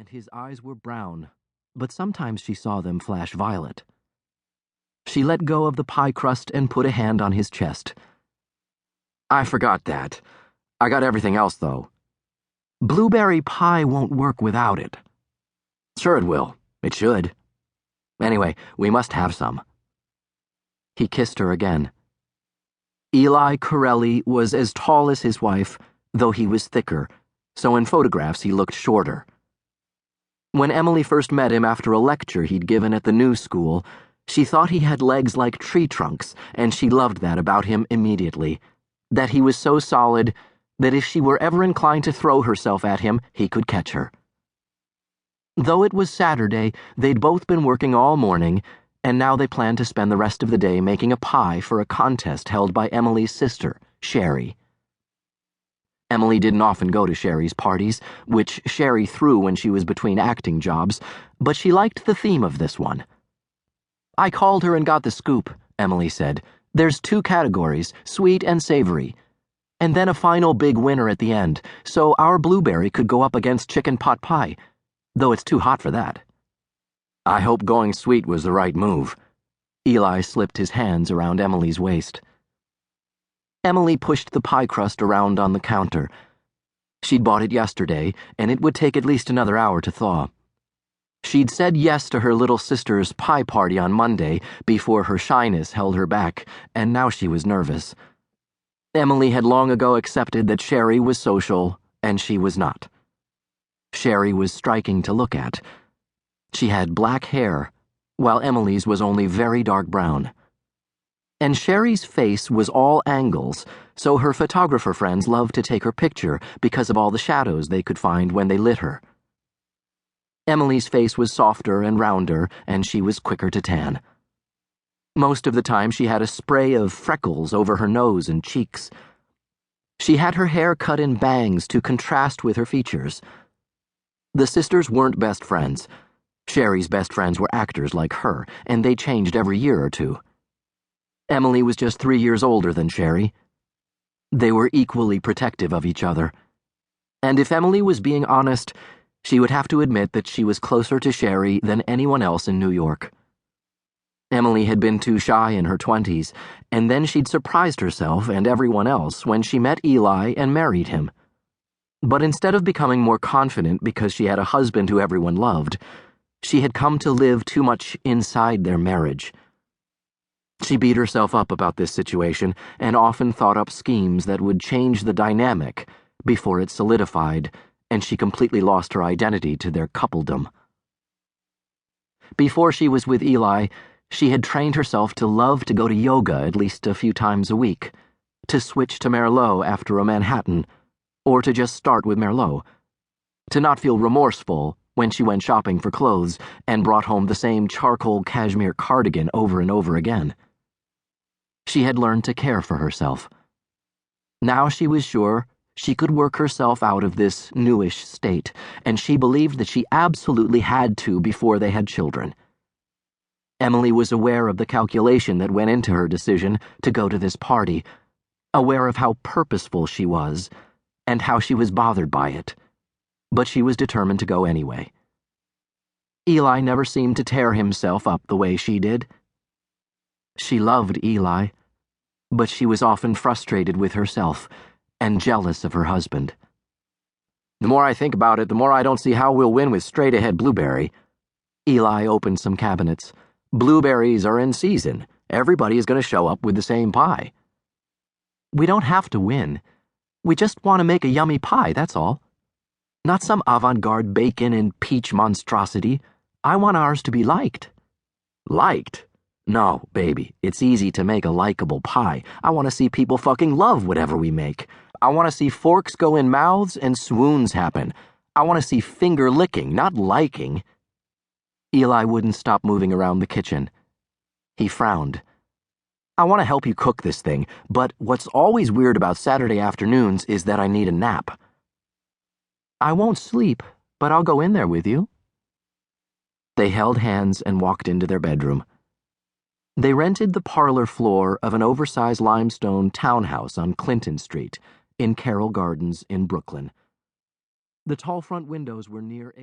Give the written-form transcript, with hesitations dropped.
and his eyes were brown, but sometimes she saw them flash violet. She let go of the pie crust and put a hand on his chest. I forgot that. I got everything else, though. Blueberry pie won't work without it. Sure it will. It should. Anyway, we must have some. He kissed her again. Eli Corelli was as tall as his wife, though he was thicker, so in photographs he looked shorter. When Emily first met him after a lecture he'd given at the new school, she thought he had legs like tree trunks, and she loved that about him immediately, that he was so solid that if she were ever inclined to throw herself at him, he could catch her. Though it was Saturday, they'd both been working all morning, and now they planned to spend the rest of the day making a pie for a contest held by Emily's sister, Sherry. Emily didn't often go to Sherry's parties, which Sherry threw when she was between acting jobs, but she liked the theme of this one. I called her and got the scoop, Emily said. There's 2 categories, sweet and savory, and then a final big winner at the end, so our blueberry could go up against chicken pot pie, though it's too hot for that. I hope going sweet was the right move. Eli slipped his hands around Emily's waist. Emily pushed the pie crust around on the counter. She'd bought it yesterday, and it would take at least another hour to thaw. She'd said yes to her little sister's pie party on Monday before her shyness held her back, and now she was nervous. Emily had long ago accepted that Sherry was social, and she was not. Sherry was striking to look at. She had black hair, while Emily's was only very dark brown. And Sherry's face was all angles, so her photographer friends loved to take her picture because of all the shadows they could find when they lit her. Emily's face was softer and rounder, and she was quicker to tan. Most of the time she had a spray of freckles over her nose and cheeks. She had her hair cut in bangs to contrast with her features. The sisters weren't best friends. Sherry's best friends were actors like her, and they changed every year or two. Emily was just 3 years older than Sherry. They were equally protective of each other. And if Emily was being honest, she would have to admit that she was closer to Sherry than anyone else in New York. Emily had been too shy in her 20s, and then she'd surprised herself and everyone else when she met Eli and married him. But instead of becoming more confident because she had a husband who everyone loved, she had come to live too much inside their marriage. She beat herself up about this situation and often thought up schemes that would change the dynamic before it solidified, and she completely lost her identity to their coupledom. Before she was with Eli, she had trained herself to love to go to yoga at least a few times a week, to switch to Merlot after a Manhattan, or to just start with Merlot, to not feel remorseful when she went shopping for clothes and brought home the same charcoal cashmere cardigan over and over again. She had learned to care for herself. Now she was sure she could work herself out of this newish state, and she believed that she absolutely had to before they had children. Emily was aware of the calculation that went into her decision to go to this party, aware of how purposeful she was, and how she was bothered by it, but she was determined to go anyway. Eli never seemed to tear himself up the way she did. She loved Eli, but she was often frustrated with herself and jealous of her husband. The more I think about it, the more I don't see how we'll win with straight-ahead blueberry. Eli opened some cabinets. Blueberries are in season. Everybody is going to show up with the same pie. We don't have to win. We just want to make a yummy pie, that's all. Not some avant-garde bacon and peach monstrosity. I want ours to be liked. Liked? No, baby, it's easy to make a likable pie. I want to see people fucking love whatever we make. I want to see forks go in mouths and swoons happen. I want to see finger licking, not liking. Eli wouldn't stop moving around the kitchen. He frowned. I want to help you cook this thing, but what's always weird about Saturday afternoons is that I need a nap. I won't sleep, but I'll go in there with you. They held hands and walked into their bedroom. They rented the parlor floor of an oversized limestone townhouse on Clinton Street, in Carroll Gardens in Brooklyn. The tall front windows were near